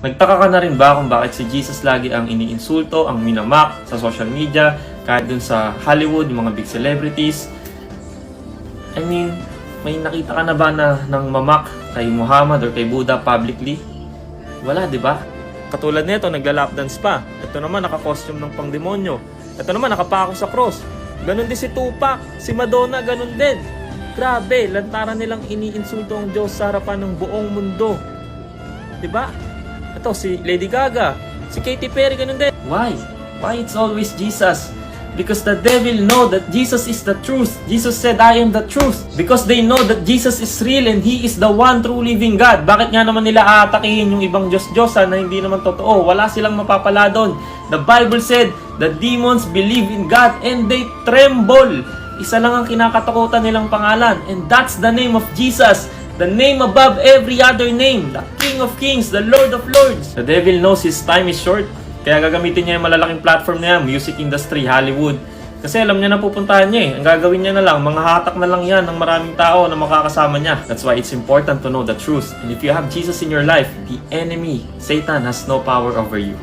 Nagtaka ka na rin ba kung bakit si Jesus lagi ang iniinsulto, ang minamak sa social media, kahit dun sa Hollywood, yung mga big celebrities? I mean, may nakita ka na ba na ng mamak kay Muhammad or kay Buddha publicly? Wala, di ba? Katulad nito, nagla-lapdance pa. Ito naman, naka-costume ng pangdemonyo. Ito naman, nakapako sa cross. Ganon din si Tupac, si Madonna, ganon din. Grabe, lantaran nilang iniinsulto ang Diyos sa harapan ng buong mundo. Diba? Ito, si Lady Gaga, si Katy Perry, ganon din. Why? Why it's always Jesus? Because the devil know that Jesus is the truth. Jesus said, I am the truth. Because they know that Jesus is real and He is the one true living God. Bakit nga naman nila aatakihin yung ibang Diyos-Diyosan na hindi naman totoo? Wala silang mapapala doon. The Bible said, the demons believe in God and they tremble. Isa lang ang kinakatakutan nilang pangalan, and that's the name of Jesus. The name above every other name. The King of Kings, the Lord of Lords. The devil knows his time is short. Kaya gagamitin niya yung malalaking platform niya, music industry, Hollywood. Kasi alam niya na pupuntahan niya eh. Ang gagawin niya na lang, mga hatak na lang yan ng maraming tao na makakasama niya. That's why it's important to know the truth. And if you have Jesus in your life, the enemy, Satan, has no power over you.